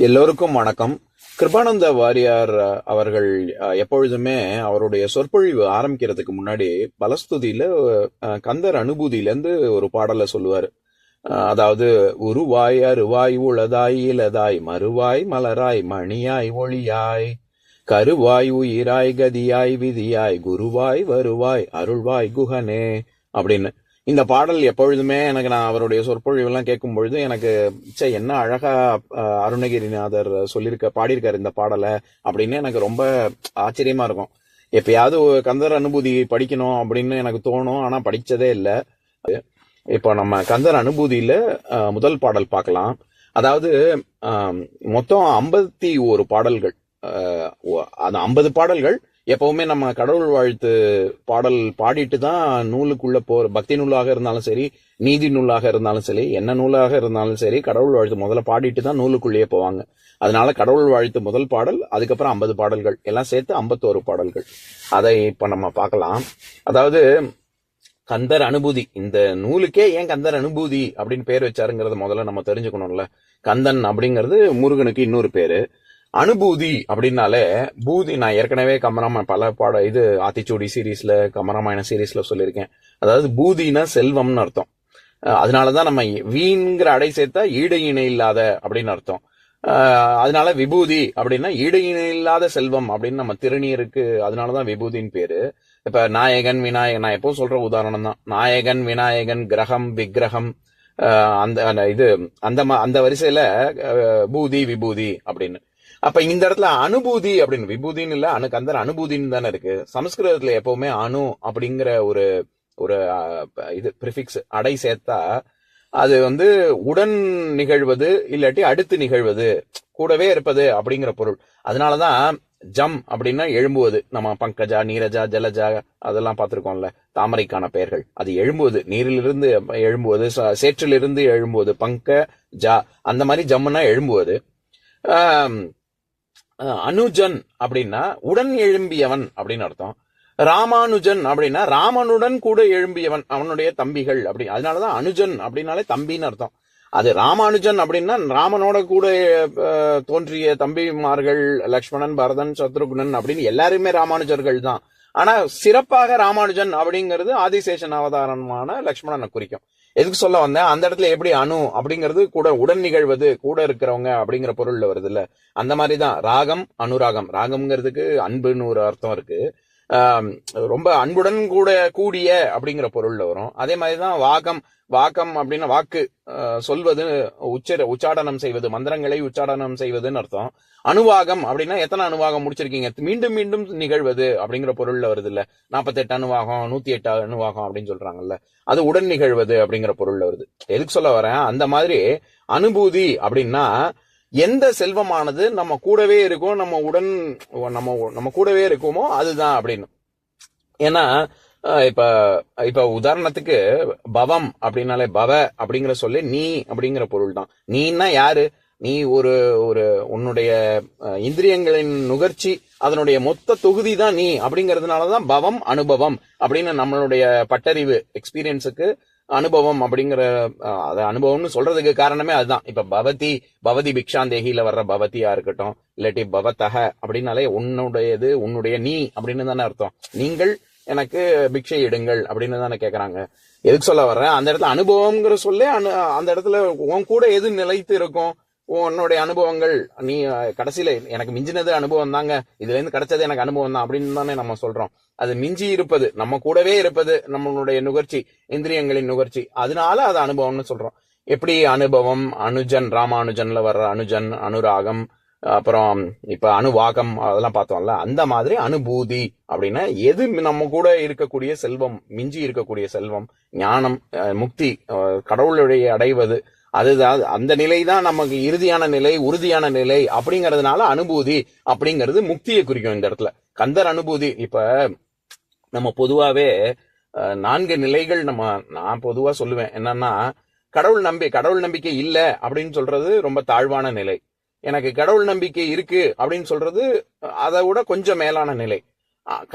எல்லோருக்கும் வணக்கம். கிருபானந்த வாரியார் அவர்கள் எப்பொழுதுமே அவருடைய சொற்பொழிவு ஆரம்பிக்கிறதுக்கு முன்னாடி பலஸ்துதியில கந்தர் அனுபூதியிலேருந்து ஒரு பாடலை சொல்லுவார். அதாவது, உருவாய் அருவாய் உளதாய் இலதாய் மறுவாய் மலராய் மணியாய் ஒளியாய் கருவாய் உயிராய் கதியாய் விதியாய் குருவாய் வருவாய் அருள்வாய் குகனே அப்படின்னு. இந்த பாடல் எப்பொழுதுமே எனக்கு, நான் அவருடைய சொற்பொழிவெல்லாம் கேட்கும் பொழுது எனக்கு என்ன அழகா அருணகிரிநாதர் பாடியிருக்காரு இந்த பாடலை அப்படின்னு எனக்கு ரொம்ப ஆச்சரியமா இருக்கும். எப்பயாவது கந்தர் அனுபூதி படிக்கணும் அப்படின்னு எனக்கு தோணும், ஆனா படிச்சதே இல்லை. இப்போ நம்ம கந்தர் அனுபூதியில முதல் பாடல் பார்க்கலாம். அதாவது மொத்தம் 51 பாடல்கள். அந்த 50 பாடல்கள் எப்பவுமே நம்ம கடவுள் வாழ்த்து பாடல் பாடிட்டு தான் நூலுக்குள்ள பக்தி நூலாக இருந்தாலும் சரி, நீதி நூலாக இருந்தாலும் சரி, என்ன நூலாக இருந்தாலும் சரி, கடவுள் வாழ்த்து முதல்ல பாடிட்டு தான் நூலுக்குள்ளேயே போவாங்க. அதனால கடவுள் வாழ்த்து முதல் பாடல், அதுக்கப்புறம் 50 பாடல்கள், எல்லாம் சேர்த்து 51 பாடல்கள். அதை இப்ப நம்ம பார்க்கலாம். அதாவது, கந்தர் அனுபூதி, இந்த நூலுக்கே ஏன் கந்தர் அனுபூதி அப்படின்னு பேர் வச்சாருங்கிறத முதல்ல நம்ம தெரிஞ்சுக்கணும்ல. கந்தன் அப்படிங்கிறது முருகனுக்கு இன்னொரு பேரு. அனுபூதி அப்படின்னாலே, பூதி நான் ஏற்கனவே பல ஆத்திச்சூடி சீரீஸ்ல, கம்பராமாயண சீரீஸ்ல சொல்லியிருக்கேன். அதாவது பூதினா செல்வம்னு அர்த்தம். அதனாலதான் நம்ம வீண்கிற அடை சேர்த்தா ஈடு இணை இல்லாத அப்படின்னு அர்த்தம். அதனால விபூதி அப்படின்னா ஈடு இணை இல்லாத செல்வம் அப்படின்னு நம்ம திருநீருக்கு அதனாலதான் விபூதின்னு பேரு. இப்ப நாயகன் விநாயகன், நான் எப்போ சொல்ற உதாரணம் தான். நாயகன் விநாயகன் கிரகம் விக்கிரகம், அந்த வரிசையில பூதி விபூதி அப்படின்னு. அப்ப இந்த இடத்துல அனுபூதி அப்படின்னு, விபூதின்னு இல்ல, கந்தர் அனுபூதின்னு தானே இருக்கு. சமஸ்கிருதத்துல எப்பவுமே அணு அப்படிங்கிற ஒரு பிரிஃபிக்ஸ் அடை சேர்த்தா அது உடன் நிகழ்வது, இல்லாட்டி அடுத்து நிகழ்வது, கூடவே இருப்பது அப்படிங்கிற பொருள். அதனாலதான் ஜம் அப்படின்னா எழும்புவது. நம்ம பங்கஜா, நீரஜா, ஜலஜா அதெல்லாம் பார்த்திருக்கோம்ல, தாமரைக்கான பெயர்கள். அது எழும்புவது, நீரிலிருந்து எழும்புவது, சேற்றிலிருந்து எழும்புவது, பங்க ஜா, அந்த மாதிரி ஜம்முன்னா எழும்புவது. அனுஜன் அப்படின்னா உடன் எழும்பியவன் அப்படின்னு அர்த்தம். ராமானுஜன் அப்படின்னா ராமனுடன் கூட எழும்பியவன், அவனுடைய தம்பிகள் அப்படி. அதனாலதான் அனுஜன் அப்படின்னாலே தம்பின்னு அர்த்தம். அது ராமானுஜன் அப்படின்னா ராமனோட கூட தோன்றிய தம்பிமார்கள், லக்ஷ்மணன், பரதன், சத்ருகுணன் அப்படின்னு எல்லாருமே ராமானுஜர்கள் தான். ஆனா சிறப்பாக ராமானுஜன் அப்படிங்கிறது ஆதிசேஷன் அவதாரமான லக்ஷ்மணனை குறிக்கும். எதுக்கு சொல்ல வந்தேன், அந்த இடத்துல எப்படி அணு அப்படிங்கிறது கூட உடன் நிகழ்வது, கூட இருக்கிறவங்க அப்படிங்கிற பொருள்ல வருது இல்ல. அந்த மாதிரிதான் ராகம், அனுராகம். ராகம்ங்கிறதுக்கு அன்புன்னு ஒரு அர்த்தம் இருக்கு. ரொம்ப அன்புடன் கூட கூடிய அப்படிங்கிற பொருள்ல வரும். அதே மாதிரிதான் வாகம். வாக்கம் அப்படின்னா வாக்கு, சொல்வது, உச்சாடனம் செய்வது, மந்திரங்களை உச்சாடனம் செய்வதுன்னு அர்த்தம். அணுவாகம் அப்படின்னா எத்தனை அணுவாகம் முடிச்சிருக்கீங்க, மீண்டும் மீண்டும் நிகழ்வது அப்படிங்கிற பொருள்ல வருது இல்ல. 48 அணுவாகம், 108 அணுவாகம் அப்படின்னு சொல்றாங்கல்ல, அது உடன் நிகழ்வது அப்படிங்கிற பொருள்ல வருது. எதுக்கு சொல்ல வரேன், அந்த மாதிரி அனுபூதி அப்படின்னா எந்த செல்வமானது நம்ம கூடவே இருக்கும், நம்ம கூடவே இருக்குமோ அதுதான் அப்படின்னு. ஏன்னா இப்ப உதாரணத்துக்கு பவம் அப்படின்னாலே, பவ அப்படிங்கிற சொல்லி நீ அப்படிங்கிற பொருள் தான். நீன்னா யாரு, நீ ஒரு உன்னுடைய இந்திரியங்களின் நுகர்ச்சி, அதனுடைய மொத்த தொகுதி தான் நீ அப்படிங்கறதுனாலதான் பவம் அனுபவம் அப்படின்னு. நம்மளுடைய பட்டறிவு எக்ஸ்பீரியன்ஸுக்கு அனுபவம் அப்படிங்கிற அனுபவம்னு சொல்றதுக்கு காரணமே அதுதான். இப்ப பவதி பிக்ஷாந்தேகில வர்ற பவதியா இருக்கட்டும், இல்லாட்டி பவத்தக அப்படின்னாலே உன்னுடையது, உன்னுடைய நீ அப்படின்னு தானே அர்த்தம். நீங்கள் எனக்கு பிக்ஷை இடுங்கள் அப்படின்னு தானே கேக்குறாங்க. எதுக்கு சொல்ல வர்றேன், அந்த இடத்துல அனுபவம்ங்கிற சொல்லே அந்த இடத்துல உன் கூட எது நிலைத்து இருக்கும், உன்னுடைய அனுபவங்கள். நீ கடைசியில எனக்கு மிஞ்சினது அனுபவம் தாங்க, இதுல இருந்து கிடைச்சது எனக்கு அனுபவம் தான் அப்படின்னு தானே நம்ம சொல்றோம். அது மிஞ்சி இருப்பது, நம்ம கூடவே இருப்பது, நம்மளுடைய நுகர்ச்சி, இந்திரியங்களின் நுகர்ச்சி, அதனால அது அனுபவம்னு சொல்றோம். எப்படி அனுபவம், அனுஜன், ராமானுஜன்ல வர்ற அனுஜன், அனுராகம், அப்புறம் இப்ப அணுவாகம் அதெல்லாம் பார்த்தோம்ல. அந்த மாதிரி அனுபூதி அப்படின்னா எது நம்ம கூட இருக்கக்கூடிய செல்வம், மிஞ்சி இருக்கக்கூடிய செல்வம், ஞானம், முக்தி, கடவுளுடைய அடைவது, அதுதான். அந்த நிலை தான் நமக்கு இறுதியான நிலை, உறுதியான நிலை அப்படிங்கறதுனால அனுபூதி அப்படிங்கிறது முக்தியை குறிக்கும் இந்த இடத்துல. கந்தர் அனுபூதி. இப்ப நம்ம பொதுவாவே 4 நிலைகள் நான் பொதுவா சொல்லுவேன். என்னன்னா, கடவுள் நம்பிக்கை இல்ல அப்படின்னு சொல்றது ரொம்ப தாழ்வான நிலை. எனக்கு கடவுள் நம்பிக்கை இருக்கு அப்படின்னு சொல்றது அதை விட கொஞ்சம் மேலான நிலை.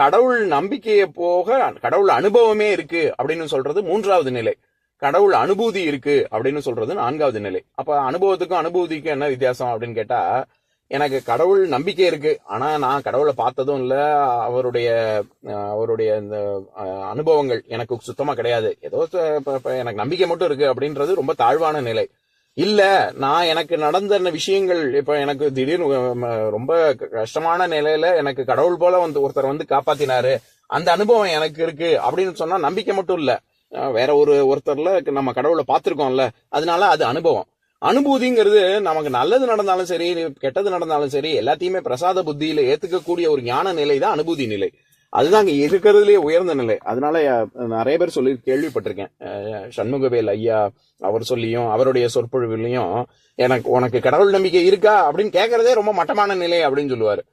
கடவுள் நம்பிக்கையை போக கடவுள் அனுபவமே இருக்கு அப்படின்னு சொல்றது 3வது நிலை. கடவுள் அனுபூதி இருக்கு அப்படின்னு சொல்றது 4வது நிலை. அப்ப அனுபவத்துக்கும் அனுபூதிக்கும் என்ன வித்தியாசம் அப்படின்னு கேட்டா, எனக்கு கடவுள் நம்பிக்கை இருக்கு, ஆனா நான் கடவுளை பார்த்ததும் இல்ல, அவருடைய அவருடைய இந்த அனுபவங்கள் எனக்கு சுத்தமா கிடையாது, ஏதோ எனக்கு நம்பிக்கை மட்டும் இருக்கு அப்படின்றது ரொம்ப தாழ்வான நிலை. இல்ல, நான் எனக்கு நடந்த விஷயங்கள், இப்ப எனக்கு திடீர்னு ரொம்ப கஷ்டமான நிலையில எனக்கு கடவுள் போல ஒருத்தர் வந்து காப்பாத்தினாரு, அந்த அனுபவம் எனக்கு இருக்கு அப்படின்னு சொன்னா நம்பிக்கை மட்டும் இல்ல, வேற ஒருத்தர்ல நம்ம கடவுளை பார்த்திருக்கோம்ல, அதனால அது அனுபவம். அனுபூதிங்கிறது நமக்கு நல்லது நடந்தாலும் சரி, கெட்டது நடந்தாலும் சரி, எல்லாத்தையுமே பிரசாத புத்தியில ஏத்துக்கக்கூடிய ஒரு ஞான நிலை தான் அனுபூதி நிலை. அதுதான் இங்க இருக்கிறதுலயே உயர்ந்த நிலை. அதனால நிறைய பேர் சொல்லி கேள்விப்பட்டிருக்கேன். சண்முகவேல் ஐயா அவர் சொல்லியும் அவருடைய சொற்பொழிவுலையும் உனக்கு கடவுள் நம்பிக்கை இருக்கா அப்படின்னு கேட்கறதே ரொம்ப மட்டமான நிலை அப்படின்னு சொல்லுவாரு.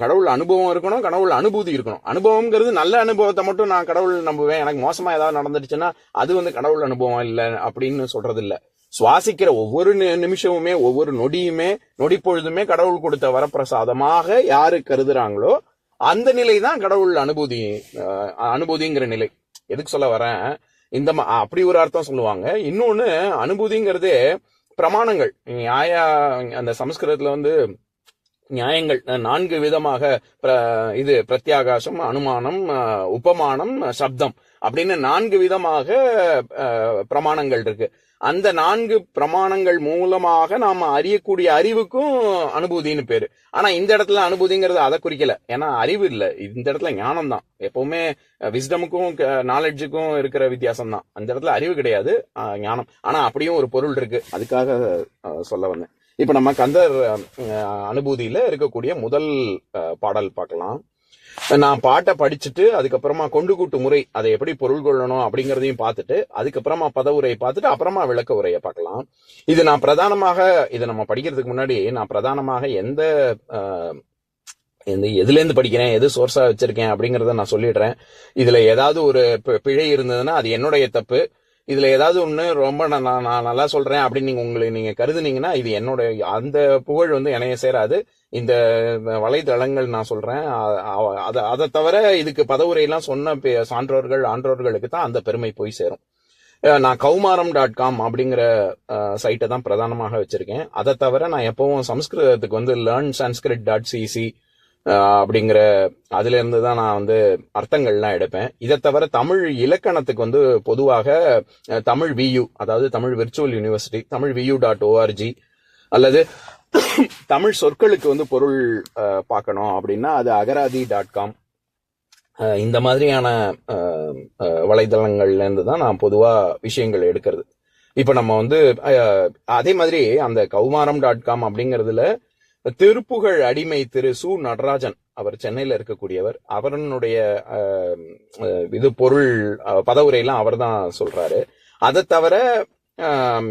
கடவுள் அனுபவம் இருக்கணும், கடவுள் அனுபூதி இருக்கணும். அனுபவம்ங்கிறது நல்ல அனுபவத்தை மட்டும் நான் கடவுள் நம்புவேன், எனக்கு மோசமா ஏதாவது நடந்துடுச்சுன்னா அது வந்து கடவுள் அனுபவம் இல்லை அப்படின்னு சொல்றது இல்ல. சுவாசிக்கிற ஒவ்வொரு நிமிஷமுமே, ஒவ்வொரு நொடியுமே, நொடி பொழுதுமே கடவுள் கொடுத்த வரப்பிரசாதமாக யாரு கருதுறாங்களோ அந்த நிலை தான் கடவுள் அனுபூதிங்கிற நிலை. எதுக்கு சொல்ல வரேன், அப்படி ஒரு அர்த்தம் சொல்லுவாங்க. இன்னொன்னு, அனுபூதிங்கிறதே பிரமாணங்கள், அந்த சமஸ்கிருதத்துல வந்து நியாயங்கள் 4 விதமாக, இது பிரத்யாகாசம், அனுமானம், உபமானம், சப்தம் அப்படின்னு 4 விதமாக பிரமாணங்கள் இருக்கு. அந்த 4 பிரமாணங்கள் மூலமாக நாம அறியக்கூடிய அறிவுக்கும் அனுபூதின்னு பேரு. ஆனா இந்த இடத்துல அனுபூதிங்கிறது அதை குறிக்கல, ஏன்னா அறிவு இல்ல, இந்த இடத்துல ஞானம் தான். எப்பவுமே விஸ்டமுக்கும் நாலெட்ஜுக்கும் இருக்கிற வித்தியாசம் தான், அந்த இடத்துல அறிவு கிடையாது, ஞானம். ஆனா அப்படியும் ஒரு பொருள் இருக்கு, அதுக்காக சொல்ல வந்தேன். இப்ப நம்ம கந்தர் அனுபூதியில இருக்கக்கூடிய முதல் பாடல் பார்க்கலாம். நான் பாட்டை படிச்சுட்டு அதுக்கப்புறமா கொண்டு கூட்டு முறை, அதை எப்படி பொருள் கொள்ளணும் அப்படிங்கறதையும் பார்த்துட்டு, அதுக்கப்புறமா பதவுரையை பார்த்துட்டு அப்புறமா விளக்க உரையை பார்க்கலாம். இது நான் பிரதானமாக, இதை நம்ம படிக்கிறதுக்கு முன்னாடி நான் பிரதானமாக எதுல இருந்து படிக்கிறேன், எது சோர்ஸா வச்சிருக்கேன் அப்படிங்கறத நான் சொல்லிடுறேன். இதுல ஏதாவது ஒரு பிழை இருந்ததுன்னா அது என்னுடைய தப்பு. இதுல ஏதாவது ஒண்ணு ரொம்ப நான் நல்லா சொல்றேன் அப்படின்னு நீங்க கருதுனீங்கன்னா இது என்னுடைய, அந்த புகழ் வந்து என்னைய சேராது. இந்த வலைதளங்கள் நான் சொல்றேன், அதை தவிர இதுக்கு பதவுரையெல்லாம் சொன்ன சான்றோர்கள் ஆன்றோர்களுக்கு தான் அந்த பெருமை போய் சேரும். நான் kaumaram.com அப்படிங்கிற சைட்டை தான் பிரதானமாக வச்சிருக்கேன். அதை தவிர நான் எப்பவும் சமஸ்கிருதத்துக்கு வந்து learnsanskrit.cc அப்படிங்கிற அதுல இருந்து தான் நான் வந்து அர்த்தங்கள்லாம் எடுப்பேன். இதை தவிர தமிழ் இலக்கணத்துக்கு வந்து பொதுவாக தமிழ் VU, அதாவது Tamil virtual university, Tamil VU.org, அல்லது தமிழ் சொற்களுக்கு வந்து பொருள் பார்க்கணும் அப்படின்னா அது அகராதி.com. இந்த மாதிரியான வலைதளங்கள்ல இருந்து தான் நான் பொதுவா விஷயங்கள் எடுக்கிறது. இப்ப நம்ம வந்து அதே மாதிரி அந்த kaumaram.com அப்படிங்கறதுல திருப்புகழ் அடிமை திரு சு நடராஜன், அவர் சென்னையில இருக்கக்கூடியவர், அவருடைய இது பொருள் பதவுரையெல்லாம் அவர் தான் சொல்றாரு. அதை தவிர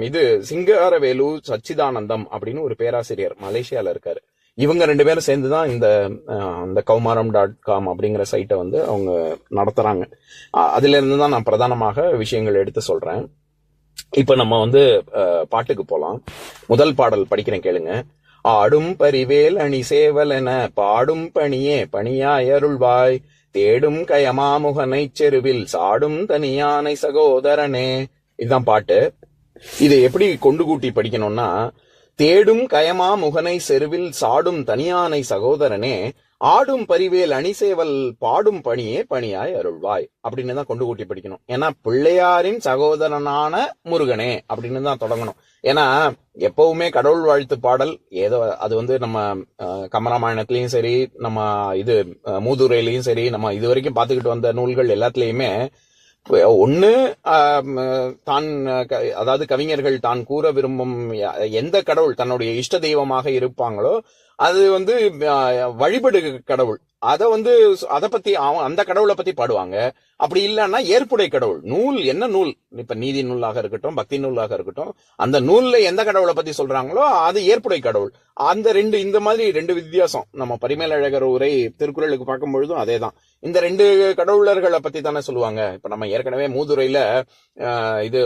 இது சிங்காரவேலு சச்சிதானந்தம் அப்படின்னு ஒரு பேராசிரியர் மலேசியால இருக்காரு. இவங்க 2 பேரும் சேர்ந்துதான் இந்த kaumaram.com அப்படிங்கிற சைட்டை வந்து அவங்க நடத்துறாங்க. அதுல இருந்து தான் நான் பிரதானமாக விஷயங்கள் எடுத்து சொல்றேன். இப்ப நம்ம வந்து பாட்டுக்கு போலாம். முதல் பாடல் படிக்கிறேன், கேளுங்க. ஆடும் பரிவேல் அணி சேவல் என பாடும் பணியே பணியாய் அருள்வாய், தேடும் கயமாமுகனை செருவில் சாடும் தனியானை சகோதரனே. இதுதான் பாட்டு. இதை எப்படி கொண்டு கூட்டி படிக்கணும்னா, தேடும் கயமா முகனை செருவில் சாடும் தனியானை சகோதரனே, ஆடும் பரிவேல் அணிசேவல் பாடும் பணியே பணியாய் அருள்வாய் அப்படின்னு தான் கொண்டு கூட்டி படிக்கணும். ஏன்னா பிள்ளையாரின் சகோதரனான முருகனே அப்படின்னு தான் தொடங்கணும். ஏன்னா எப்பவுமே கடவுள் வாழ்த்து பாடல் ஏதோ அது வந்து நம்ம கம்பராமாயணத்திலயும் சரி, நம்ம இது மூதுரையிலயும் சரி, நம்ம இது வரைக்கும் பார்த்துக்கிட்டு வந்த நூல்கள் எல்லாத்துலயுமே ஒண்ணு தான், அதாவது கவிஞர்கள் தான் கூற விரும்பும் எந்த கடவுள் தன்னுடைய இஷ்ட தெய்வமாக இருப்பாங்களோ அது வந்து வழிபடு கடவுள், அதை பத்தி அந்த கடவுளை பத்தி பாடுவாங்க. அப்படி இல்லைன்னா ஏற்புடை கடவுள் நூல், என்ன நூல், இப்ப நீதி நூலாக இருக்கட்டும், பக்தி நூலாக இருக்கட்டும், அந்த நூல்ல எந்த கடவுளை பத்தி சொல்றாங்களோ அது ஏற்புடை கடவுள். அந்த இந்த மாதிரி 2 வித்தியாசம். நம்ம பரிமேலழகர் உரை திருக்குறளுக்கு பார்க்கும் பொழுதும் அதேதான். இந்த 2 கடவுளர்களை பத்தி தானே சொல்லுவாங்க. இப்ப நம்ம ஏற்கனவே மூதுரையில இது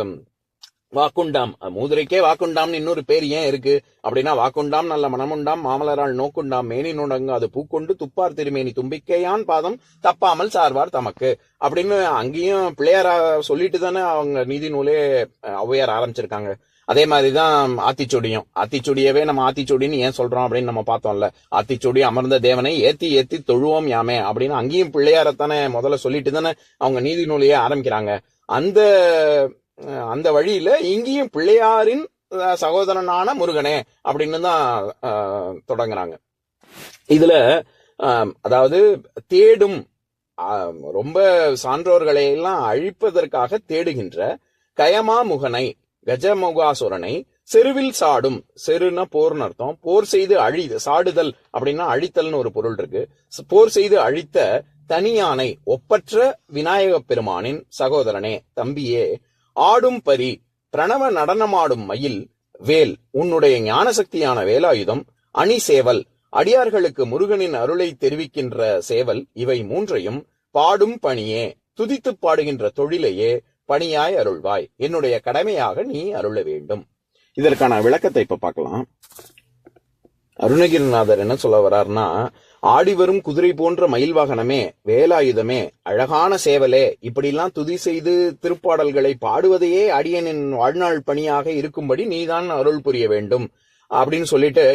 வாக்குண்டாம், மூதுரைக்கே வாக்குண்டாம்னு இன்னொரு பேர் ஏன் இருக்கு அப்படின்னா, வாக்குண்டாம் நல்ல மனமுண்டாம் மாமலரால் நோக்குண்டாம் மேனி நுடங்கு அது பூக்கொண்டு துப்பார் திருமேனி தும்பிக்கையான் பாதம் தப்பாமல் சார்வார் தமக்கு அப்படின்னு அங்கேயும் பிள்ளையார சொல்லிட்டு தானே அவங்க நீதி நூலே ஔவையார் ஆரம்பிச்சிருக்காங்க. அதே மாதிரிதான் ஆத்திச்சொடியவே நம்ம ஆத்திச்சொடின்னு ஏன் சொல்றோம் அப்படின்னு நம்ம பார்த்தோம்ல. ஆத்திச்சொடி அமர்ந்த தேவனை ஏத்தி ஏத்தி தொழுவோம் யாமே அப்படின்னு அங்கேயும் பிள்ளையாரத்தானே முதல்ல சொல்லிட்டு தானே அவங்க நீதி நூலையே ஆரம்பிக்கிறாங்க. அந்த வழியில இங்கேயும் பிள்ளையாரின் சகோதரனான முருகனே அப்படின்னு தான் தொடங்குறாங்க. இதுல அதாவது தேடும், ரொம்ப சான்றோர்களை எல்லாம் அழிப்பதற்காக தேடுகின்ற கயமா முகனை கஜமுகாசுரனை செருவில் சாடும், செருனா போர்னு அர்த்தம், போர் செய்து சாடுதல் அப்படின்னா அழித்தல்னு ஒரு பொருள் இருக்கு. போர் செய்து அழித்த தனியானை ஒப்பற்ற விநாயக பெருமானின் சகோதரனே தம்பியே, ஆடும் பரி பிரணவ நடனமாடும் மயில் வேல் உன்னுடைய ஞானசக்தியான வேலாயுதம் அணி சேவல் அடியார்களுக்கு முருகனின் அருளை தெரிவிக்கின்ற சேவல் இவை மூன்றையும் பாடும் பணியே துதித்து பாடுகின்ற தொழிலையே பணியாய் அருள்வாய், என்னுடைய கடமையாக நீ அருள வேண்டும். இதற்கான விளக்கத்தை இப்ப பார்க்கலாம். அருணகிரிநாதர் என்ன சொல்ல வர்றாருன்னா, ஆடி வரும் குதிரை போன்ற மயில் வாகனமே, வேலாயுதமே, அழகான சேவலே, இப்படிலாம் துதி செய்து திருப்பாடல்களை பாடுவதையே அடியனின் வாழ்நாள் பணியாக இருக்கும்படி நீதான் அருள் புரிய வேண்டும் அப்படின்னு சொல்லிட்டு,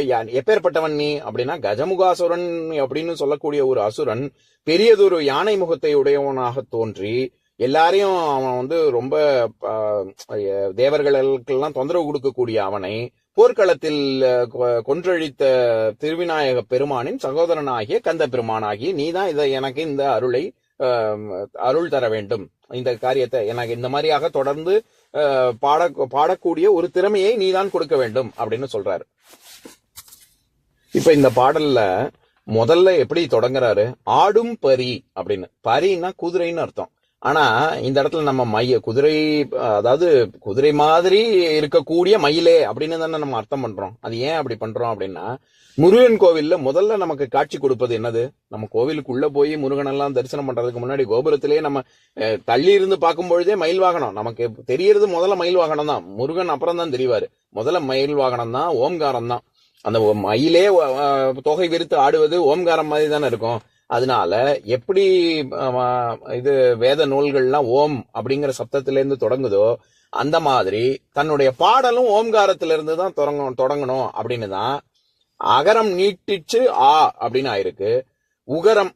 எப்பேற்பட்டவன் நீ அப்படின்னா, கஜமுகாசுரன் அப்படின்னு சொல்லக்கூடிய ஒரு அசுரன் பெரியதொரு யானை முகத்தை உடையவனாக தோன்றி எல்லாரையும் அவன் ரொம்ப தேவர்களுக்கெல்லாம் தொந்தரவு கொடுக்கக்கூடிய அவனை போர்க்களத்தில் கொன்றழித்த திருவிநாயக பெருமானின் சகோதரனாகிய கந்த பெருமானாகிய நீதான் இதை எனக்கு இந்த அருள் தர வேண்டும், இந்த காரியத்தை எனக்கு இந்த மாதிரியாக தொடர்ந்து பாடக்கூடிய ஒரு திறமையை நீதான் கொடுக்க வேண்டும் அப்படின்னு சொல்றாரு. இப்ப இந்த பாடல்ல முதல்ல எப்படி தொடங்குறாரு, ஆடும் பரி அப்படின்னு. பரின்னா குதிரைன்னு அர்த்தம். ஆனா இந்த இடத்துல நம்ம குதிரை, அதாவது குதிரை மாதிரி இருக்கக்கூடிய மயிலே அப்படின்னு தானே நம்ம அர்த்தம் பண்றோம். அது ஏன் அப்படி பண்றோம் அப்படின்னா, முருகன் கோவில்ல முதல்ல நமக்கு காட்சி கொடுப்பது என்னது, நம்ம கோவிலுக்குள்ள போய் முருகன் எல்லாம் தரிசனம் பண்றதுக்கு முன்னாடி கோபுரத்திலேயே நம்ம தள்ளி இருந்து பார்க்கும் பொழுதே மயில் வாகனம் நமக்கு தெரியறது. முதல்ல மயில் வாகனம் தான், முருகன் அப்புறம் தான் தெரிவாரு. முதல்ல மயில் வாகனம் தான், ஓம்காரம் தான். அந்த மயிலே தொகை விரித்து ஆடுவது ஓம்காரம் மாதிரி தானே இருக்கும். அதனால எப்படி இது வேத நூல்கள்லாம் ஓம் அப்படிங்கிற சப்தத்திலிருந்து தொடங்குதோ அந்த மாதிரி தன்னுடைய பாடலும் ஓம்காரத்திலிருந்து தான் தொடங்கணும் அப்படின்னு தான் அகரம் நீட்டிச்சு ஆ அப்படின்னு ஆயிருக்கு. உகரம்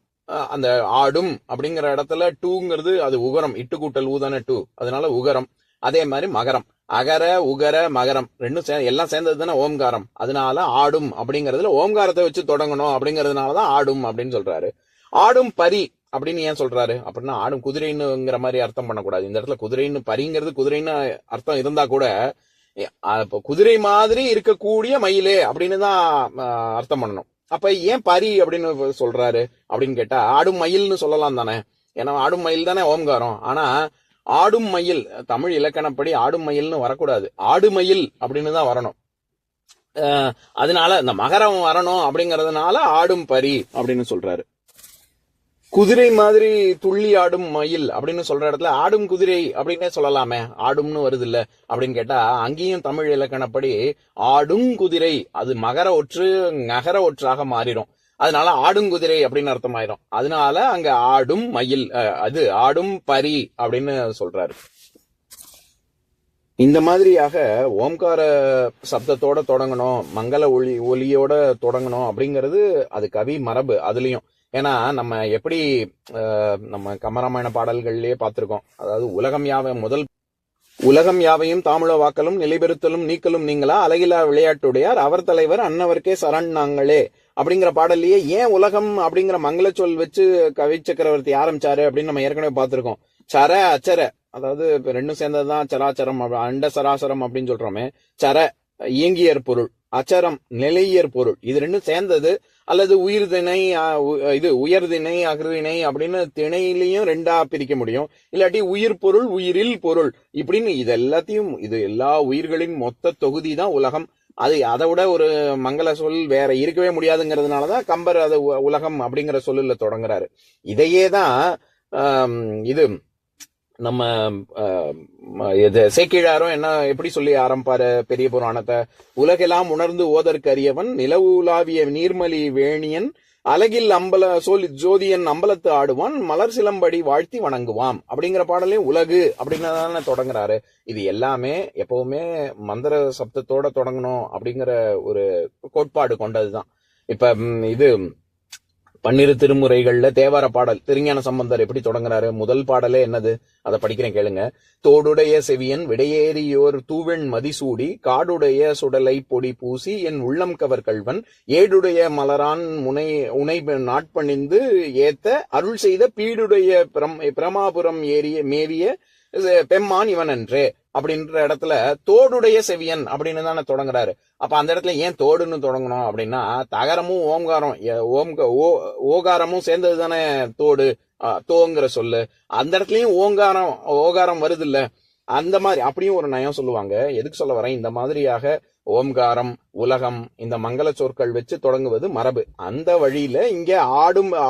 அந்த ஆடும் அப்படிங்கிற இடத்துல டூங்கிறது அது உகரம், இட்டு கூட்டல் ஊதான டூ, அதனால உகரம். அதே மாதிரி மகரம், அகர உகர மகரம் ரெண்டும் எல்லாம் சேர்ந்தது தானே ஓம்காரம். அதனால ஆடும் அப்படிங்கறதுல ஓம்காரத்தை வச்சு தொடங்கணும் அப்படிங்கறதுனாலதான் ஆடும் அப்படின்னு சொல்றாரு. ஆடும் பரி அப்படின்னு ஏன் சொல்றாரு அப்படின்னா, ஆடும் குதிரைன்னுங்கிற மாதிரி அர்த்தம் பண்ணக்கூடாது. இந்த இடத்துல குதிரைன்னு பரிங்கிறது குதிரைன்னு அர்த்தம் இருந்தா கூட குதிரை மாதிரி இருக்கக்கூடிய மயிலே அப்படின்னு தான் அர்த்தம் பண்ணணும். அப்ப ஏன் பரி அப்படின்னு சொல்றாரு அப்படின்னு கேட்டா, ஆடும் மயில்னு சொல்லலாம் தானே, ஏன்னா ஆடும் மயில் தானே ஓம்காரம். ஆனா ஆடும் மயில் தமிழ் இலக்கணப்படி ஆடும் மயில்னு வரக்கூடாது, ஆடுமயில் அப்படின்னு தான் வரணும். அதனால இந்த மகரம் வரணும் அப்படிங்கறதுனால ஆடும் பரி அப்படின்னு சொல்றாரு. குதிரை மாதிரி துள்ளி ஆடும் மயில் அப்படின்னு சொல்ற இடத்துல ஆடும் குதிரை அப்படின்னே சொல்லலாமே, ஆடும்னு வருது இல்ல அப்படின்னு கேட்டா, அங்கேயும் தமிழ் இலக்கணப்படி ஆடும் குதிரை அது மகர ஒற்று நகர ஒற்றாக மாறிடும். அதனால ஆடுங்குதிரை அப்படின்னு அர்த்தம் ஆயிரும். அதனால அங்க ஆடும் மயில், அது ஆடும் பரி அப்படின்னு சொல்றாரு. இந்த மாதிரியாக ஓம்கார சப்தத்தோட தொடங்கணும், மங்கள ஒலியோட தொடங்கணும் அப்படிங்கிறது அது கவி மரபு. அதுலயும் ஏன்னா நம்ம எப்படி நம்ம கம்பராமாயண பாடல்கள்லயே பார்த்திருக்கோம். அதாவது உலகம் யாவையும் தாமுள வாக்கலும் நிலைபெறுத்தலும் நீக்கலும் நீங்களா அழகிலா விளையாட்டுடையார் அவர் தலைவர் அன்னவர்க்கே சரண் நாங்களே அப்படிங்கிற பாடல்லையே ஏன் உலகம் அப்படிங்கிற மங்கள சொல் வச்சு கவி சக்கரவர்த்தி ஆரம்பிச்சாரு அப்படின்னு நம்ம ஏற்கனவே பார்த்திருக்கோம். சர அச்சர, அதாவது ரெண்டும் சேர்ந்ததுதான் சராச்சரம், அண்ட சராசரம் அப்படின்னு சொல்றோமே. சர இயங்கியற் பொருள், அச்சரம் நிலையியற் பொருள், இது ரெண்டும் சேர்ந்தது. அல்லது உயிர்திணை, இது உயர்திணை அகிர்திணை அப்படின்னு திணையிலையும் ரெண்டா பிரிக்க முடியும். இல்லாட்டி உயிர் பொருள் உயிரில் பொருள் இப்படின்னு இது எல்லாத்தையும், இது எல்லா உயிர்களின் மொத்த தொகுதி தான் உலகம். அதை விட ஒரு மங்கள சொல் வேற இருக்கவே முடியாதுங்கிறதுனாலதான் கம்பர் அது உலகம் அப்படிங்கிற சொல்லுல தொடங்குறாரு. இதையே தான் இது நம்ம சேக்கிழாரும் என்ன எப்படி சொல்லி ஆரம்பிப்பாரு பெரிய புராணத்தை, உலகெல்லாம் உணர்ந்து ஓதற்கு அறியவன் நிலவு உலாவிய நீர்மலி வேணியன் அலகில் ஜோதியன் அம்பலத்து ஆடுவான் மலர் சிலம்படி வாழ்த்தி வணங்குவான் அப்படிங்கிற பாடலையும் உலகு அப்படின்னு தானே தொடங்குறாரு. இது எல்லாமே எப்பவுமே மந்திர சப்தத்தோட தொடங்கணும் அப்படிங்கிற ஒரு கோட்பாடு கொண்டதுதான். இப்ப இது பன்னிரு திருமுறைகள்ல தேவார பாடல் திருஞான சம்பந்தர் எப்படி தொடங்குறாரு, முதல் பாடலே என்னது, அதை படிக்கிறேன் கேளுங்க. தோடுடைய செவியன் விடையேறியோர் தூவெண் மதிசூடி காடுடைய சுடலை பொடி பூசி என் உள்ளம் கவர் கல்வன் ஏடுடைய மலரான் உனை நாட்பணிந்து ஏத்த அருள் செய்த பீடுடைய பிரமாபுரம் மேவிய பெம்மான் இவன் என்றே அப்படின்ற இடத்துல தோடுடைய செவியன் அப்படின்னு தானே தொடங்குறாரு. அப்ப அந்த இடத்துல ஏன் தோடுன்னு தொடங்கணும் அப்படின்னா, தகரமும் ஓகாரமும் சேர்ந்தது தானே தோடு, தோங்கிற சொல்லு. அந்த இடத்துலயும் ஓகாரம் வருது இல்ல, அந்த மாதிரி அப்படியும் ஒரு நயம் சொல்லுவாங்க. எதுக்கு சொல்ல வரேன், இந்த மாதிரியாக ஓம்காரம் உலகம் இந்த மங்கள சொற்கள் வச்சு தொடங்குவது மரபு. அந்த வழியில இங்க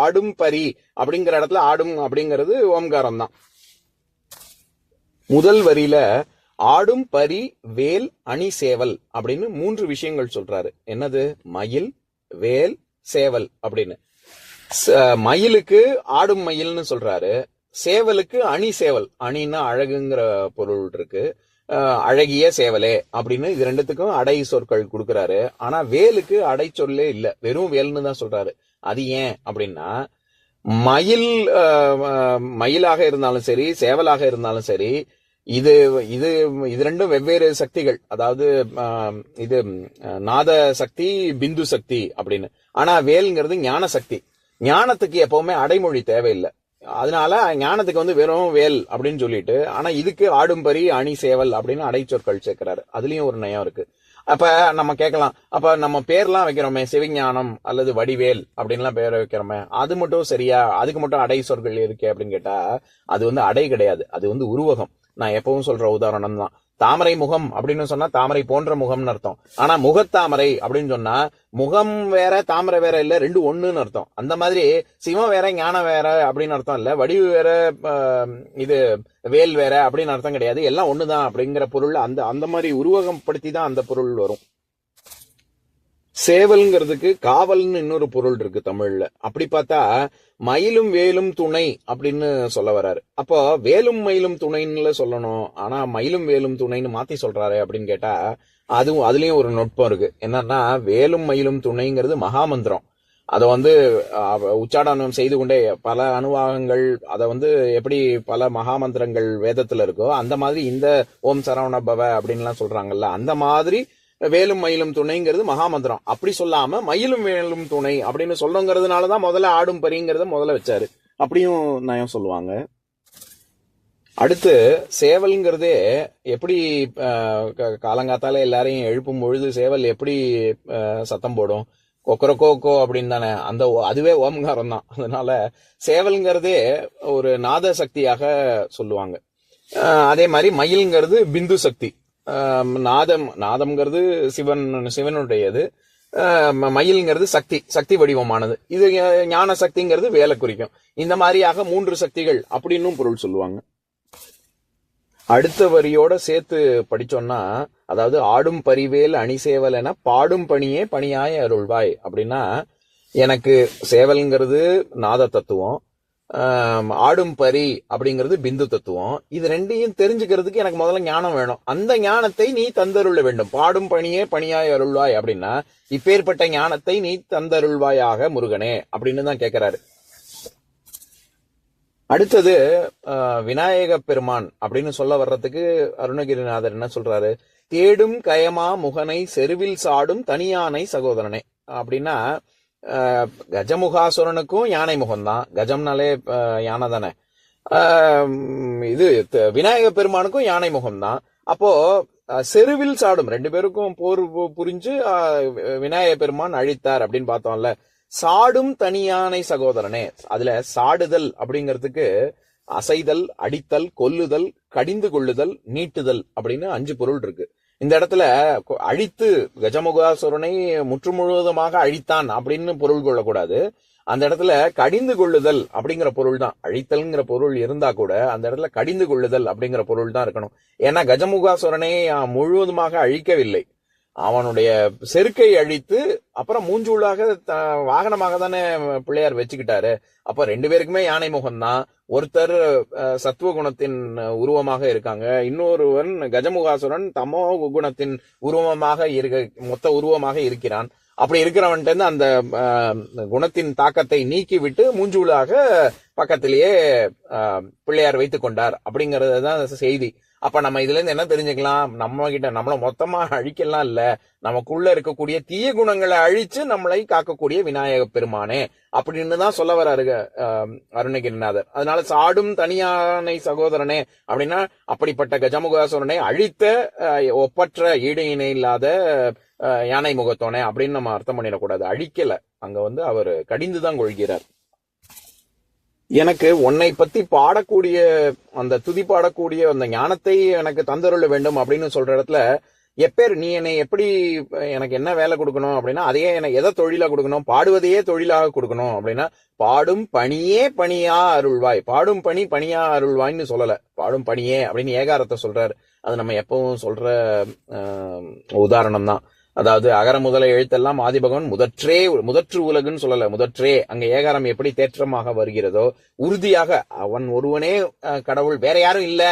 ஆடும் பரி அப்படிங்கிற இடத்துல ஆடும் அப்படிங்கிறது ஓம்காரம் தான். முதல் வரியில ஆடும் பரி வேல் அணி சேவல் அப்படின்னு 3 விஷயங்கள் சொல்றாரு. என்னது, மயில் வேல் சேவல் அப்படின்னு. மயிலுக்கு ஆடும் மயில்னு சொல்றாரு, சேவலுக்கு அணி சேவல், அணின்னா அழகுங்கிற பொருள் இருக்கு, அழகிய சேவலே அப்படின்னு இது ரெண்டுத்துக்கும் அடை சொற்கள் கொடுக்கறாரு. ஆனா வேலுக்கு அடை சொல்லே இல்ல, வெறும் வேல்னு தான் சொல்றாரு. அது ஏன் அப்படின்னா, மயிலாக இருந்தாலும் சரி சேவலாக இருந்தாலும் சரி இது இது இது ரெண்டும் வெவ்வேறு சக்திகள். அதாவது இது நாத சக்தி பிந்து சக்தி அப்படின்னு. ஆனா வேல்ங்கிறது ஞான சக்தி. ஞானத்துக்கு எப்பவுமே அடைமொழி தேவையில்லை. அதனால ஞானத்துக்கு வெறும் வேல் அப்படின்னு சொல்லிட்டு, ஆனா இதுக்கு ஆடும்பரி அணி சேவல் அப்படின்னு அடை சொற்கள் சேர்க்கிறாரு. அதுலயும் ஒரு நயம் இருக்கு. அப்ப நம்ம கேட்கலாம், அப்ப நம்ம பேர்லாம் வைக்கிறோமே, சிவஞானம் அல்லது வடிவேல் அப்படின்லாம் பேர் வைக்கிறோமே, அது மட்டும் சரியா, அதுக்கு மட்டும் அடை சொற்கள் இருக்கு அப்படின்னு கேட்டா, அது அடை கிடையாது, அது உருவகம். நான் எப்பவும் சொல்ற உதாரணம் தான். தாமரை முகம் அப்படின்னு சொன்னா தாமரை போன்ற முகம்னு அர்த்தம். ஆனா முகத்தாமரை அப்படின்னு சொன்னா முகம் வேற தாமரை வேற இல்ல, ரெண்டு ஒண்ணுன்னு அர்த்தம். அந்த மாதிரி சிவம் வேற ஞானம் வேற அப்படின்னு அர்த்தம் இல்ல, வடிவு வேற இது வேல் வேற அப்படின்னு அர்த்தம் கிடையாது. எல்லாம் ஒண்ணுதான் அப்படிங்கிற பொருள் அந்த மாதிரி உருவகம் படுத்தி தான் அந்த பொருள் வரும். சேவல்ங்கிறதுக்கு காவல்னு இன்னொரு பொருள் இருக்கு தமிழ்ல. அப்படி பார்த்தா மயிலும் வேலும் துணை அப்படின்னு சொல்ல வர்றாரு. அப்போ வேலும் மயிலும் துணைன்னு சொல்லணும், ஆனா மயிலும் வேலும் துணைன்னு மாத்தி சொல்றாரு அப்படின்னு கேட்டா, அதுலயும் ஒரு நுட்பம் இருக்கு. என்னன்னா, வேலும் மயிலும் துணைங்கிறது மகாமந்திரம். அதை உச்சாடனம் செய்து கொண்டே பல அனுவாகங்கள், அதை எப்படி பல மகாமந்திரங்கள் வேதத்துல இருக்கோ அந்த மாதிரி இந்த ஓம் சரவண பவ அப்படின்லாம் சொல்றாங்கல்ல, அந்த மாதிரி வேலும் மயிலும் துணைங்கிறது மகாமந்திரம். அப்படி சொல்லாம மயிலும் வேலும் துணை அப்படின்னு சொல்லணுங்கிறதுனாலதான் முதல்ல ஆடும் பரிங்கிறத முதல்ல வச்சாரு. அப்படியும் நயம் சொல்லுவாங்க. அடுத்து சேவல்ங்கிறதே எப்படி காலங்காத்தால எல்லாரையும் எழுப்பும் பொழுது சேவல் எப்படி சத்தம் போடும், கொக்கரக்கோ அப்படின்னு தானே, அதுவே ஓம்காரம் தான். அதனால சேவல்ங்கிறதே ஒரு நாத சக்தியாக சொல்லுவாங்க. அதே மாதிரி மயில்ங்கிறது பிந்து சக்தி. நாதம்ங்கிறது சிவனுடையது, மயில்ங்கிறது சக்தி வடிவமானது. இது ஞான சக்திங்கிறது வேலை குறிக்கும். இந்த மாதிரியாக 3 சக்திகள் அப்படின்னு பொருள் சொல்லுவாங்க. அடுத்த வரியோட சேர்த்து படிச்சோம்னா, அதாவது ஆடும் பரிவேல் அணிசேவல் என பாடும் பணியே பணியாய அருள்வாய் அப்படின்னா, எனக்கு சேவல்ங்கிறது நாத தத்துவம், ஆடும் பரி அப்படிங்கிறது பிந்து தத்துவம். இது ரெண்டையும் தெரிஞ்சுக்கிறதுக்கு எனக்கு முதல்ல ஞானம் வேணும். அந்த ஞானத்தை நீ தந்தருள வேண்டும். பாடும் பணியே பணியாய் அருள்வாய் அப்படின்னா, இப்பேற்பட்ட ஞானத்தை நீ தந்தருள்வாயாக முருகனே அப்படின்னு தான் கேட்கிறாரு. அடுத்தது விநாயக பெருமான் அப்படின்னு சொல்ல வர்றதுக்கு அருணகிரிநாதர் என்ன சொல்றாரு, தேடும் கயமா முகனை செருவில் சாடும் தனியானை சகோதரனே அப்படின்னா, கஜமுகாசுரனுக்கும் யானை முகம்தான், கஜம்னாலே யானை தானே. இது விநாயக பெருமானுக்கும் யானை முகம்தான். அப்போ செருவில் சாடும், 2 பேருக்கும் போர் புரிஞ்சு விநாயக பெருமான் அழித்தார் அப்படின்னு பார்த்தோம்ல. சாடும் தனியானை சகோதரனே, அதுல சாடுதல் அப்படிங்கிறதுக்கு அசைதல், அடித்தல், கொல்லுதல், கடிந்து கொள்ளுதல், நீட்டுதல் அப்படின்னு 5 பொருள் இருக்கு. இந்த இடத்துல அழித்து கஜமுகாசுரனை முற்று முழுவதுமாக அழித்தான் அப்படின்னு பொருள் கொள்ளக்கூடாது. அந்த இடத்துல கடிந்து கொள்ளுதல் அப்படிங்கிற பொருள் தான். அழித்தல்ங்கிற பொருள் இருந்தா கூட அந்த இடத்துல கடிந்து கொள்ளுதல் அப்படிங்கிற பொருள் தான் இருக்கணும். ஏன்னா கஜமுகாசுரனை முழுவதுமாக அழிக்கவில்லை, அவனுடைய செருக்கை அழித்து அப்புறம் மூஞ்சூளாக வாகனமாக தானே பிள்ளையார் வச்சுக்கிட்டாரு. அப்ப 2 பேருக்குமே யானை முகம்தான். ஒருத்தர் சத்துவ குணத்தின் உருவமாக இருக்காங்க, இன்னொருவன் கஜமுகாசுரன் தமோ குணத்தின் உருவமாக மொத்த உருவமாக இருக்கிறான். அப்படி இருக்கிறவன்ட்டு அந்த குணத்தின் தாக்கத்தை நீக்கி விட்டு மூஞ்சூளாக பக்கத்திலேயே பிள்ளையார் வைத்துக் கொண்டார் அப்படிங்கறது தான் செய்தி. அப்ப நம்ம இதுல இருந்து என்ன தெரிஞ்சுக்கலாம்? நம்மள மொத்தமா அழிக்கலாம் இல்ல, நமக்குள்ள இருக்கக்கூடிய தீய குணங்களை அழிச்சு நம்மளை காக்கக்கூடிய விநாயக பெருமானே அப்படின்னு தான் சொல்ல வர்றாரு அருணகிரிநாதர். அதனால சாடும் தனியானை சகோதரனே அப்படின்னா அப்படிப்பட்ட கஜமுகாசுரனை அழித்த ஒப்பற்ற ஈடு இணை இல்லாத யானை முகத்தோனே அப்படின்னு நம்ம அர்த்தம் பண்ணிடக்கூடாது. அழிக்கல, அங்க அவர் கடிந்துதான் கொள்கிறார். எனக்கு உன்னை பத்தி பாடக்கூடிய அந்த துதி பாடக்கூடிய அந்த ஞானத்தை எனக்கு தந்தருள வேண்டும் அப்படின்னு சொல்ற இடத்துல நீ என்னை எப்படி, எனக்கு என்ன வேலை கொடுக்கணும் அப்படின்னா அதையே எனக்கு எதை தொழிலா கொடுக்கணும், பாடுவதையே தொழிலாக கொடுக்கணும் அப்படின்னா பாடும் பணியே பணியா அருள்வாய், பாடும் பணி பணியா அருள்வாய்ன்னு சொல்லல, பாடும் பணியே அப்படின்னு ஏகாரத்தை சொல்றாரு. அது நம்ம எப்பவும் சொல்ற உதாரணம் தான். அதாவது அகர முதல எழுத்தெல்லாம் ஆதிபகவன் முதற்று உலகுன்னு சொல்லல, முதற்றே. அங்க ஏகாரம் எப்படி தேற்றமாக வருகிறதோ உறுதியாக அவன் ஒருவனே கடவுள், வேற யாரும் இல்ல,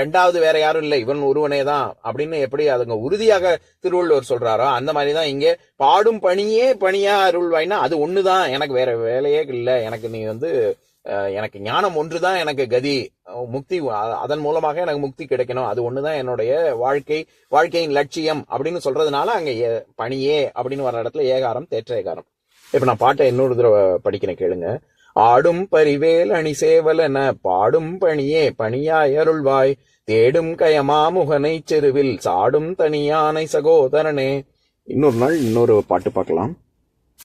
2வது வேற யாரும் இல்ல, இவன் ஒருவனே தான் அப்படின்னு எப்படி அதுங்க உறுதியாக திருவள்ளுவர் சொல்றாரோ அந்த மாதிரிதான் இங்கே பாடும் பணியே பணியா அருள்வாய்னா அது ஒண்ணுதான், எனக்கு வேற வேலையே இல்ல, எனக்கு நீ எனக்கு ஞானம் ஒன்றுதான் எனக்கு கதி முக்தி, அதன் மூலமாக எனக்கு முக்தி கிடைக்கணும், அது ஒண்ணுதான் என்னுடைய வாழ்க்கையின் லட்சியம் அப்படின்னு சொல்றதுனால அங்க பணியே அப்படின்னு வர்ற இடத்துல ஏகாரம் தேற்ற ஏகாரம். இப்ப நான் பாட்டை இன்னொரு தடவை படிக்கிறேன் கேளுங்க. ஆடும் பரிவேல் அணி சேவலென பாடும் பணியே பணியாய் அருள்வாய், தேடும் கயமாமுகனை செருவில் சாடும் தனியானை சகோதரனே. இன்னொரு நாள் இன்னொரு பாட்டு பார்க்கலாம்.